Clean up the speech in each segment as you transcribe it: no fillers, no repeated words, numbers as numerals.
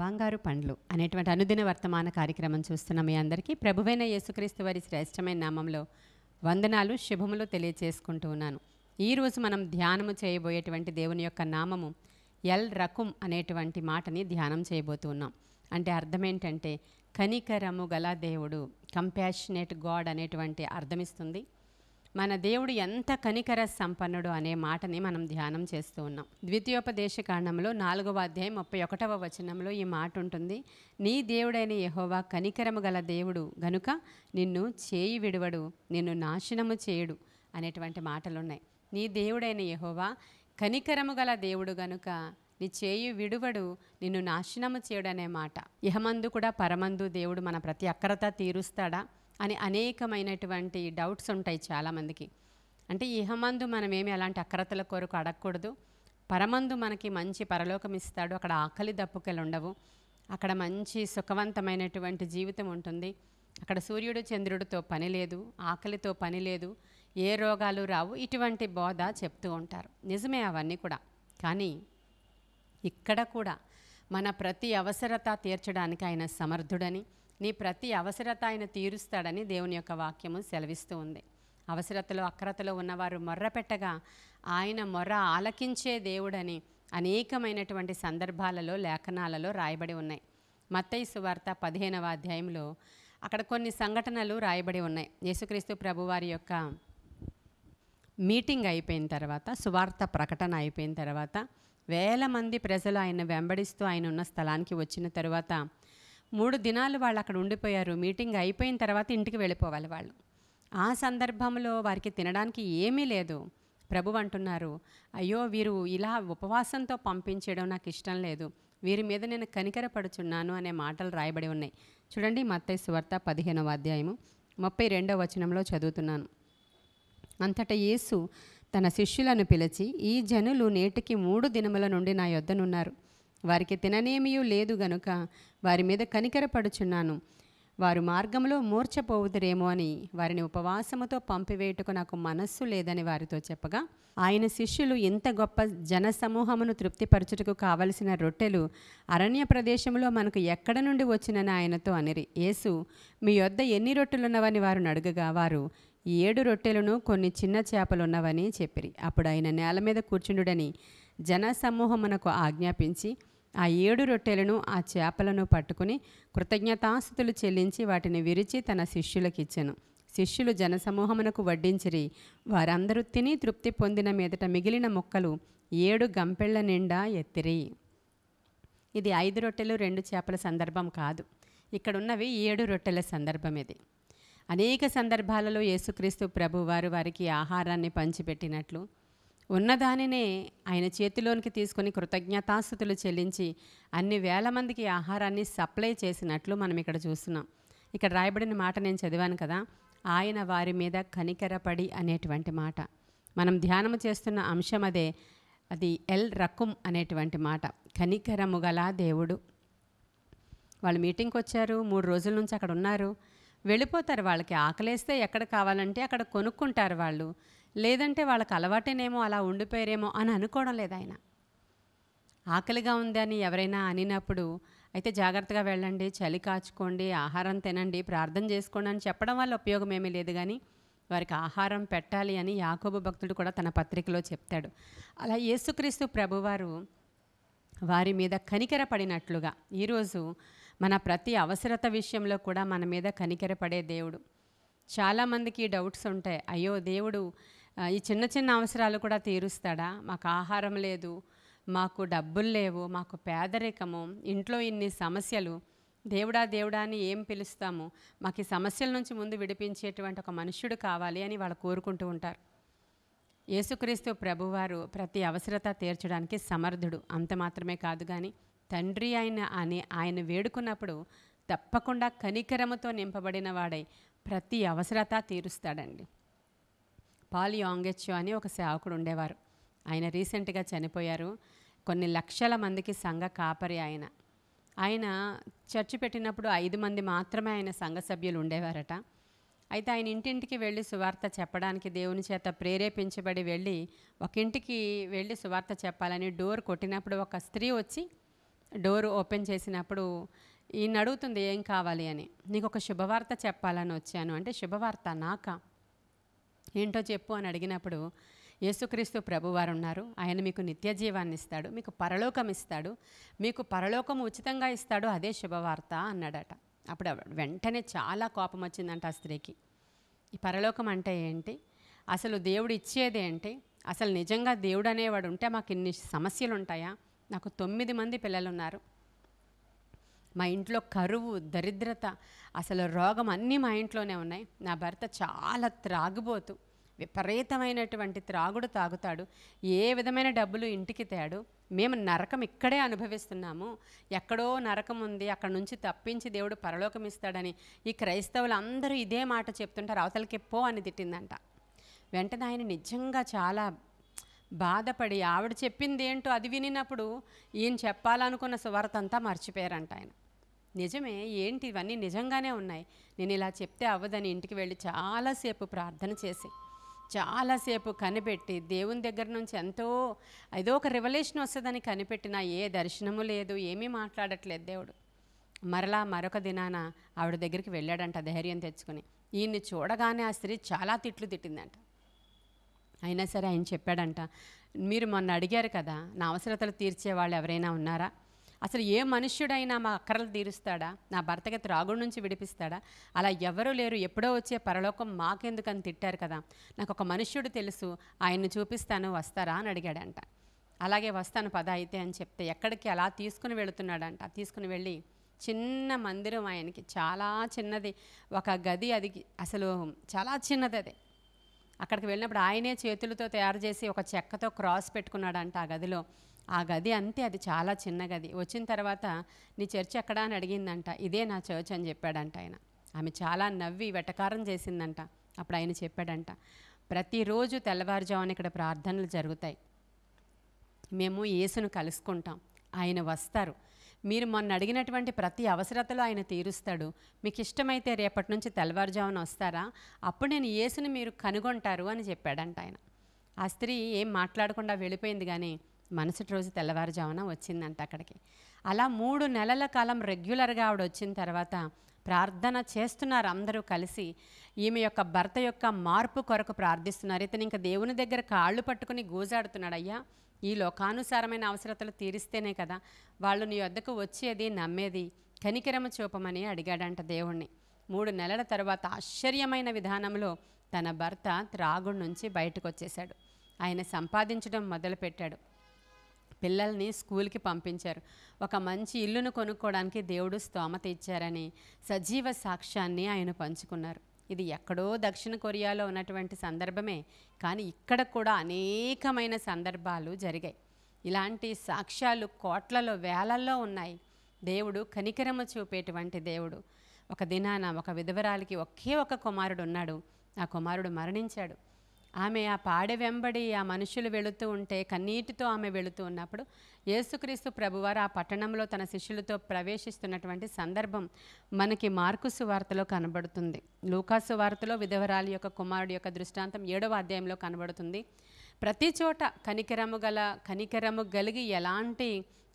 బంగారు పండ్లు అనేటువంటి అనుదిన వర్తమాన కార్యక్రమం చూస్తున్న మీ అందరికీ ప్రభువైన యేసుక్రీస్తు వారి శ్రేష్టమైన నామంలో వందనాలు శుభములు తెలియచేసుకుంటూ ఉన్నాను. ఈరోజు మనం ధ్యానము చేయబోయేటువంటి దేవుని యొక్క నామము ఎల్ రకుం అనేటువంటి మాటని ధ్యానం చేయబోతున్నాం. అంటే అర్థం ఏంటంటే కనికరము గల దేవుడు, కంపాషనేట్ గాడ్ అనేటువంటి అర్థమిస్తుంది. మన దేవుడు ఎంత కనికర సంపన్నుడు అనే మాటని మనం ధ్యానం చేస్తూ ఉన్నాం. ద్వితీయోపదేశ కాండంలో 4వ అధ్యాయం 31వ వచనంలో ఈ మాట ఉంటుంది. నీ దేవుడైన యెహోవా కనికరము గల దేవుడు గనుక నిన్ను చేయి విడువడు, నిన్ను నాశనము చేయుడు అనేటువంటి మాటలు ఉన్నాయి. నీ దేవుడైన యెహోవా కనికరము గల దేవుడు గనుక నీ చేయి విడువడు, నిన్ను నాశనము చేయడు అనే మాట. ఇహమందు కూడా పరమందు దేవుడు మన ప్రతి అక్కరత తీరుస్తాడా అని అనేకమైనటువంటి డౌట్స్ ఉంటాయి చాలామందికి. అంటే ఇహమందు మనమేమి అలాంటి అక్రతల కొరకు అడగకూడదు. పరమందు మనకి మంచి పరలోకం ఇస్తాడు. అక్కడ ఆకలి దప్పుకలు ఉండవు. అక్కడ మంచి సుఖవంతమైనటువంటి జీవితం ఉంటుంది. అక్కడ సూర్యుడు చంద్రుడితో పని లేదు, ఆకలితో పని లేదు, ఏ రోగాలు రావు. ఇటువంటి బోధ చెప్తూ ఉంటారు. నిజమే అవన్నీ కూడా. కానీ ఇక్కడ కూడా మన ప్రతి అవసరత తీర్చడానికి ఆయన సమర్థుడని, నీ ప్రతి అవసరత ఆయన తీరుస్తాడని దేవుని యొక్క వాక్యము సెలవిస్తూ ఉంది. అవసరతలో అక్రతలో ఉన్నవారు మొర్ర పెట్టగా ఆయన మొర్ర ఆలకించే దేవుడని అనేకమైనటువంటి సందర్భాలలో లేఖనాలలో రాయబడి ఉన్నాయి. మత్తయి సువార్త 15వ అధ్యాయంలో అక్కడ కొన్ని సంఘటనలు రాయబడి ఉన్నాయి. యేసుక్రీస్తు ప్రభువారి యొక్క మీటింగ్ అయిపోయిన తర్వాత, సువార్త ప్రకటన అయిపోయిన తర్వాత వేల మంది ప్రజలు ఆయన వెంబడిస్తూ ఆయన ఉన్న స్థలానికి వచ్చిన తర్వాత 3 దినాలు వాళ్ళు అక్కడ ఉండిపోయారు. మీటింగ్ అయిపోయిన తర్వాత ఇంటికి వెళ్ళిపోవాలి వాళ్ళు. ఆ సందర్భంలో వారికి తినడానికి ఏమీ లేదు. ప్రభు అంటున్నారు, అయ్యో వీరు ఇలా ఉపవాసంతో పంపించడం నాకు ఇష్టం లేదు, వీరి మీద నేను కనికరపడుచున్నాను అనే మాటలు రాయబడి ఉన్నాయి. చూడండి, మత్తయి సువార్త 15వ అధ్యాయము 32వ వచనంలో చదువుతున్నాను. అంతటా యేసు తన శిష్యులను పిలిచి, ఈ జనులు నేటికి 3 దినముల నుండి నా యొద్దనున్నారు, వారికి తిననేమియూ లేదు గనుక వారి మీద కనికరపడుచున్నాను. వారు మార్గంలో మూర్ఛపోవుదురేమో అని వారిని ఉపవాసముతో పంపివేయుటకు నాకు మనస్సు లేదని వారితో చెప్పగా, ఆయన శిష్యులు ఇంత గొప్ప జనసమూహమును తృప్తిపరచుటకు కావలసిన రొట్టెలు అరణ్య ప్రదేశంలో మనకు ఎక్కడ నుండి వచ్చినని ఆయనతో అనిరి. యేసు, మీ యొద్ద ఎన్ని రొట్టెలున్నవని వారు అడుగగా, వారు 7 రొట్టెలను కొన్ని చిన్న చేపలున్నవని చెప్పిరి. అప్పుడు ఆయన నేల మీద కూర్చుండుడని జనసమూహమునకు ఆజ్ఞాపించి ఆ 7 రొట్టెలను ఆ చేపలను పట్టుకుని కృతజ్ఞతాస్తుతులు చెల్లించి వాటిని విరిచి తన శిష్యులకు ఇచ్చెను. శిష్యులు జనసమూహమునకు వడ్డించిరి. వారందరూ తిని తృప్తి పొందిన మీదట మిగిలిన ముక్కలు 7 గంపెళ్ల నిండా ఎత్తిరి. ఇది 5 రొట్టెలు 2 చేపల సందర్భం కాదు. ఇక్కడున్నవి 7 రొట్టెల సందర్భం. ఇది అనేక సందర్భాలలో యేసుక్రీస్తు ప్రభు వారికి ఆహారాన్ని పంచిపెట్టినట్లు, ఉన్నదానినే ఆయన చేతిలోనికి తీసుకొని కృతజ్ఞతాస్తుతులు చెల్లించి అన్ని వేల మందికి ఆహారాన్ని సప్లై చేసినట్లు మనం ఇక్కడ చూస్తున్నాం. ఇక్కడ రాయబడిన మాట నేను చదివాను కదా, ఆయన వారి మీద కనికరపడి అనేటువంటి మాట. మనం ధ్యానము చేస్తున్న అంశం అదే. అది ఎల్ రకుం అనేటువంటి మాట, కనికరము గల దేవుడు. వాళ్ళు మీటింగ్కి వచ్చారు, 3 రోజుల నుంచి అక్కడ ఉన్నారు, వెళ్ళిపోతారు. వాళ్ళకి ఆకలేస్తే ఎక్కడ కావాలంటే అక్కడ కొనుక్కుంటారు వాళ్ళు, లేదంటే వాళ్ళకి అలవాటేనేమో అలా ఉండిపోయారేమో అని అనుకోవడం లేదు ఆయన. ఆకలిగా ఉందని ఎవరైనా అనినప్పుడు అయితే జాగ్రత్తగా వెళ్ళండి, చలి కాచుకోండి, ఆహారం తినండి, ప్రార్థన చేసుకోండి అని చెప్పడం వల్ల ఉపయోగం ఏమీ లేదు. కానీ వారికి ఆహారం పెట్టాలి అని యాకోబు భక్తుడు కూడా తన పత్రికలో చెప్తాడు. అలా యేసుక్రీస్తు ప్రభువారు వారి మీద కనికరపడినట్లుగా ఈరోజు మన ప్రతి అవసరత విషయంలో కూడా మన మీద కనికరపడే దేవుడు. చాలామందికి డౌట్స్ ఉంటాయి, అయ్యో దేవుడు ఈ చిన్న చిన్న అవసరాలు కూడా తీరుస్తాడా? మాకు ఆహారం లేదు, మాకు డబ్బులు లేవు, మాకు పేదరికము, ఇంట్లో ఇన్ని సమస్యలు, దేవుడా దేవుడా అని ఏం పిలుస్తాము, మాకు ఈ సమస్యల నుంచి ముందు విడిపించేటువంటి ఒక మనుష్యుడు కావాలి అని వాళ్ళు కోరుకుంటూ ఉంటారు. యేసుక్రీస్తు ప్రభువారు ప్రతి అవసరత తీర్చడానికి సమర్థుడు. అంత మాత్రమే కాదు, కానీ తండ్రి ఆయన వేడుకున్నప్పుడు తప్పకుండా కనికరముతో నింపబడిన వాడై ప్రతి అవసరత తీరుస్తాడండి. పాల్ యాంగెచ్చో అని ఒక సేవకుడు ఉండేవారు. ఆయన రీసెంట్గా చనిపోయారు. కొన్ని లక్షల మందికి సంఘ కాపరి ఆయన. ఆయన చర్చి పెట్టినప్పుడు 5 మంది మాత్రమే ఆయన సంఘ సభ్యులు ఉండేవారట. అయితే ఆయన ఇంటింటికి వెళ్ళి సువార్త చెప్పడానికి దేవుని చేత ప్రేరేపించబడి వెళ్ళి ఒక ఇంటికి వెళ్ళి సువార్త చెప్పాలని డోర్ కొట్టినప్పుడు ఒక స్త్రీ వచ్చి డోర్ ఓపెన్ చేసినప్పుడు ఈయన అడుగుతుంది ఏం కావాలి అని. నీకు ఒక శుభవార్త చెప్పాలని వచ్చాను అంటే, శుభవార్త నాకా? ఏంటో చెప్పు అని అడిగినప్పుడు, యేసుక్రీస్తు ప్రభువారు ఉన్నారు, ఆయన మీకు నిత్య జీవాన్ని ఇస్తాడు, మీకు పరలోకం ఇస్తాడు, మీకు పరలోకం ఉచితంగా ఇస్తాడు, అదే శుభవార్త అన్నాడట. అప్పుడు వెంటనే చాలా కోపం వచ్చిందంట ఆ స్త్రీకి. ఈ పరలోకం అంటే ఏంటి, అసలు దేవుడు ఇచ్చేది ఏంటి, అసలు నిజంగా దేవుడు అనేవాడు ఉంటే మాకు ఇన్ని సమస్యలు ఉంటాయా? నాకు 9 మంది పిల్లలు ఉన్నారు, మా ఇంట్లో కరువు, దరిద్రత, అసలు రోగం అన్నీ మా ఇంట్లోనే ఉన్నాయి. నా భర్త చాలా త్రాగుబోతు, విపరీతమైనటువంటి త్రాగుడు తాగుతాడు, ఏ విధమైన డబ్బులు ఇంటికి తేడు, మేము నరకం ఇక్కడే అనుభవిస్తున్నాము, ఎక్కడో నరకం ఉంది, అక్కడ నుంచి తప్పించి దేవుడు పరలోకం ఇస్తాడని ఈ క్రైస్తవులు అందరూ ఇదే మాట చెప్తుంటారు, అవతలకి పో అని తిట్టిందంట. వెంటనే ఆయన నిజంగా చాలా బాధపడి ఆవిడ చెప్పింది ఏంటో అది వినినప్పుడు ఈయన చెప్పాలనుకున్న సువార్త అంతా మర్చిపోయారంట ఆయన. నిజమే, ఏంటి ఇవన్నీ నిజంగానే ఉన్నాయి, నేను ఇలా చెప్తే అవ్వదని ఇంటికి వెళ్ళి చాలాసేపు ప్రార్థన చేసి చాలాసేపు కనిపెట్టి దేవుని దగ్గర నుంచి ఎంతో ఏదో ఒక రివల్యూషన్ వస్తుందని కనిపెట్టినా ఏ దర్శనము లేదు, ఏమీ మాట్లాడట్లేదు దేవుడు. మరలా మరొక దినాన ఆవిడ దగ్గరికి వెళ్ళాడంట ధైర్యం తెచ్చుకొని. ఈయన్ని చూడగానే ఆ స్త్రీ చాలా తిట్లు తిట్టిందంట. అయినా సరే ఆయన చెప్పాడంట, మీరు మొన్న అడిగారు కదా, నా అవసరతలు తీర్చే వాళ్ళు ఎవరైనా ఉన్నారా? అసలు ఏ మనుష్యుడైనా మా అక్కరలు తీరుస్తాడా? నా భర్తకి త్రాగుడు నుంచి విడిపిస్తాడా? అలా ఎవరూ లేరు, ఎప్పుడో వచ్చే పరలోకం మాకెందుకని తిట్టారు కదా, నాకు ఒక మనుష్యుడు తెలుసు, ఆయన్ని చూపిస్తాను, వస్తారా అని అడిగాడంట. అలాగే వస్తాను పద అయితే అని చెప్తే ఎక్కడికి అలా తీసుకుని వెళుతున్నాడంట. తీసుకుని వెళ్ళి చిన్న మందిరం, ఆయనకి చాలా చిన్నది ఒక గది, అది అసలు చాలా చిన్నది అది. అక్కడికి వెళ్ళినప్పుడు ఆయనే చేతులతో తయారు చేసి ఒక చెక్కతో క్రాస్ పెట్టుకున్నాడంట ఆ గదిలో. ఆ గది అంతే, అది చాలా చిన్న గది. వచ్చిన తర్వాత నీ చర్చ్ ఎక్కడా అని అడిగిందంట. ఇదే నా చర్చ్ అని చెప్పాడంట ఆయన. ఆమె చాలా నవ్వి వెటకారం చేసిందంట. అప్పుడు ఆయన చెప్పాడంట, ప్రతిరోజు తెల్లవారుజామున ఇక్కడ ప్రార్థనలు జరుగుతాయి, మేము యేసును కలుసుకుంటాం, ఆయన వస్తారు, మీరు మొన్న అడిగినటువంటి ప్రతి అవసరతలో ఆయన తీరుస్తాడు, మీకు ఇష్టమైతే రేపటి నుంచి తెల్లవారుజామున వస్తారా, అప్పుడు నేను యేసుని మీరు కనుగొంటారు అని చెప్పాడంట ఆయన. ఆ స్త్రీ ఏం మాట్లాడకుండా వెళ్ళిపోయింది, కానీ మరుసటి రోజు తెల్లవారుజామున వచ్చిందంట అక్కడికి. అలా 3 నెలల కాలం రెగ్యులర్గా ఆవిడ వచ్చిన తర్వాత ప్రార్థన చేస్తున్నారు అందరూ కలిసి. ఈమె యొక్క భర్త యొక్క మార్పు కొరకు ప్రార్థిస్తున్నారు. ఇతను ఇంకా దేవుని దగ్గర కాళ్ళు పట్టుకుని గూజాడుతున్నాడు, అయ్యా ఈ లోకానుసారమైన అవసరతలు తీరిస్తేనే కదా వాళ్ళు నీ వద్దకు వచ్చేది, నమ్మేది, కనికరము చూపమని అడిగాడంట దేవుణ్ణి. 3 నెలల తర్వాత ఆశ్చర్యమైన విధానంలో తన భర్త త్రాగుడు నుంచి బయటకు వచ్చేశాడు. ఆయన సంపాదించడం మొదలుపెట్టాడు, పిల్లల్ని స్కూల్కి పంపించారు, ఒక మంచి ఇల్లును కొనుక్కోవడానికి దేవుడు స్తోమత ఇచ్చారని సజీవ సాక్ష్యాన్ని ఆయన పంచుకున్నారు. ఇది ఎక్కడో దక్షిణ కొరియాలో ఉన్నటువంటి సందర్భమే, కానీ ఇక్కడ కూడా అనేకమైన సందర్భాలు జరిగాయి. ఇలాంటి సాక్ష్యాలు కోట్లలో వేలల్లో ఉన్నాయి. దేవుడు కనికరము చూపేటువంటి దేవుడు. ఒక దినాన ఒక విధవరాలికి ఒకే ఒక కుమారుడు ఉన్నాడు. ఆ కుమారుడు మరణించాడు. ఆమె ఆ పాడె వెంబడి ఆ మనుషులు వెళుతూ ఉంటే కన్నీటితో ఆమె వెళుతూ ఉన్నప్పుడు యేసుక్రీస్తు ప్రభువారు ఆ పట్టణంలో తన శిష్యులతో ప్రవేశిస్తున్నటువంటి సందర్భం మనకి మార్కు సువార్తలో కనబడుతుంది. లూకా సువార్తలో విధవరాలి యొక్క కుమారుడు యొక్క దృష్టాంతం 7వ అధ్యాయంలో కనబడుతుంది. ప్రతి చోట కనికరము కలిగి ఎలాంటి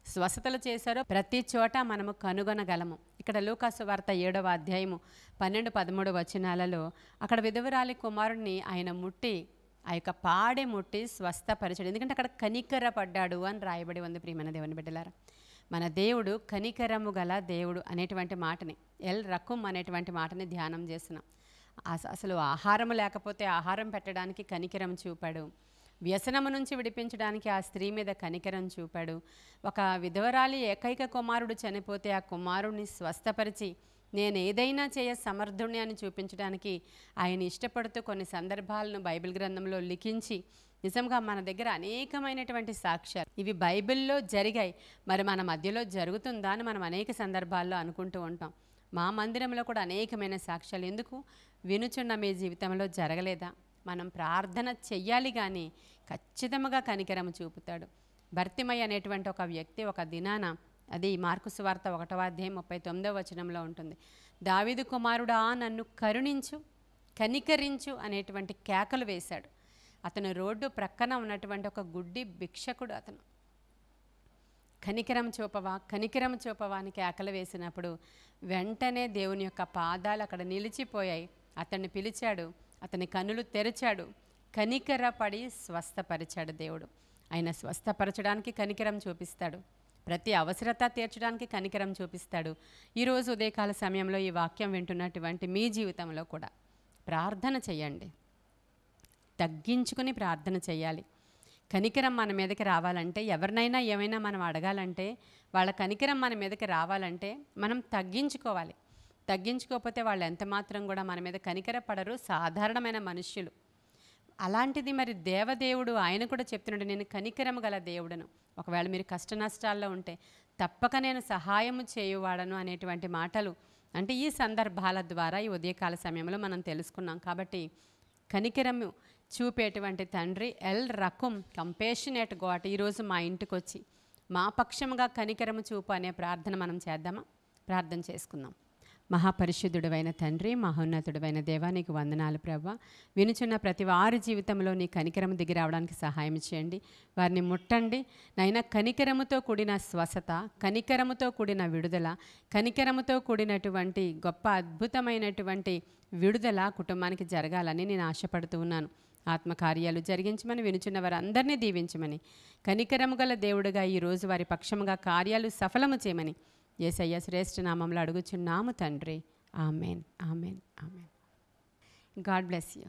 స్వస్థతలు చేశారో ప్రతి చోట మనము కనుగొనగలము. ఇక్కడ లూకా సువార్త 7వ అధ్యాయము 12-13 వచనాలలో అక్కడ విధవరాలి కుమారుడిని ఆయన ముట్టి, ఆ యొక్క పాడె ముట్టి స్వస్థపరిచాడు. ఎందుకంటే అక్కడ కనికర పడ్డాడు అని రాయబడి ఉంది. ప్రియమైన దేవుని బిడ్డలారా, మన దేవుడు కనికరము గల దేవుడు అనేటువంటి మాటని, ఎల్ రకుం అనేటువంటి మాటని ధ్యానం చేస్తున్నాం. అసలు ఆహారం లేకపోతే ఆహారం పెట్టడానికి కనికరం చూపాడు. వ్యసనము నుంచి విడిపించడానికి ఆ స్త్రీ మీద కనికరం చూపాడు. ఒక విధవరాలి ఏకైక కుమారుడు చనిపోతే ఆ కుమారుడిని స్వస్థపరిచి నేను ఏదైనా చేయ సమర్థుణ్ణి అని చూపించడానికి ఆయన ఇష్టపడుతూ కొన్ని సందర్భాలను బైబిల్ గ్రంథంలో లిఖించి, నిజంగా మన దగ్గర అనేకమైనటువంటి సాక్ష్యాలు ఇవి బైబిల్లో జరిగాయి, మరి మన మధ్యలో జరుగుతుందా అని మనం అనేక సందర్భాల్లో అనుకుంటూ ఉంటాం. మా మందిరంలో కూడా అనేకమైన సాక్ష్యాలు. ఎందుకు వినుచున్న మీ జీవితంలో జరగలేదా? మనం ప్రార్థన చెయ్యాలి, కానీ ఖచ్చితంగా కనికరము చూపుతాడు. భర్తిమయ్య అనేటువంటి ఒక వ్యక్తి ఒక దినాన, అది మార్కు సువార్త 1వ అధ్యాయం 39వ వచనంలో ఉంటుంది, దావీదు కుమారుడా నన్ను కరుణించు, కనికరించు అనేటువంటి కేకలు వేశాడు. అతను రోడ్డు ప్రక్కన ఉన్నటువంటి ఒక గుడ్డి భిక్షకుడు. అతను కనికరం చూపవా, కనికరం చూపవా అని కేకలు వేసినప్పుడు వెంటనే దేవుని యొక్క పాదాలు అక్కడ నిలిచిపోయాయి. అతన్ని పిలిచాడు, అతని కన్నులు తెరిచాడు, కనికరపడి స్వస్థపరిచాడు దేవుడు. ఆయన స్వస్థపరచడానికి కనికరం చూపిస్తాడు, ప్రతి అవసరత తీర్చడానికి కనికరం చూపిస్తాడు. ఈరోజు ఉదయకాల సమయంలో ఈ వాక్యం వింటున్నటువంటి మీ జీవితంలో కూడా ప్రార్థన చేయండి, తగ్గించుకుని ప్రార్థన చేయాలి. కనికరం మన మీదకి రావాలంటే, ఎవరినైనా ఏమైనా మనం అడగాలంటే, వాళ్ళ కనికరం మన మీదకి రావాలంటే మనం తగ్గించుకోవాలి. తగ్గించుకోకపోతే వాళ్ళు ఎంత మాత్రం కూడా మన మీద కనికరపడరు, సాధారణమైన మనుష్యులు. అలాంటిది మరి దేవదేవుడు ఆయన కూడా చెప్తున్నాడు, నేను కనికరము గల దేవుడను. ఒకవేళ మీరు కష్ట నష్టాల్లో ఉంటే తప్పక నేను సహాయము చేయువాడను అనేటువంటి మాటలు అంటే ఈ సందర్భాల ద్వారా ఈ ఉదయకాల సమయంలో మనం తెలుసుకున్నాం. కాబట్టి కనికరము చూపేటువంటి తండ్రి ఎల్ రకుం కంపేషనేట్ గాడ్ ఈరోజు మా ఇంటికి వచ్చి మా పక్షముగా కనికరము చూపు అనే ప్రార్థన మనం చేద్దామా? ప్రార్థన చేసుకుందాం. మహాపరిశుద్ధుడైన తండ్రి, మహోన్నతుడైన దేవా, నీకు వందనాలు ప్రభువా. వినుచున్న ప్రతి వారి జీవితంలో నీ కనికరము దిగి రావడానికి సహాయం చేయండి. వారిని ముట్టండి నైనా. కనికరముతో కూడిన స్వస్థత, కనికరముతో కూడిన విడుదల, కనికరముతో కూడినటువంటి గొప్ప అద్భుతమైనటువంటి విడుదల కుటుంబానికి జరగాలని నేను ఆశపడుతూ ఉన్నాను. ఆత్మకార్యాలు జరిగించమని, వినుచున్న వారందరినీ దీవించమని, కనికరము గల దేవుడుగా ఈరోజు వారి పక్షముగా కార్యాలు సఫలము చేయమని యేసయ్య శ్రేష్ఠ నామంలో అడుగుచున్నాము తండ్రి. Amen, amen, amen. God bless you.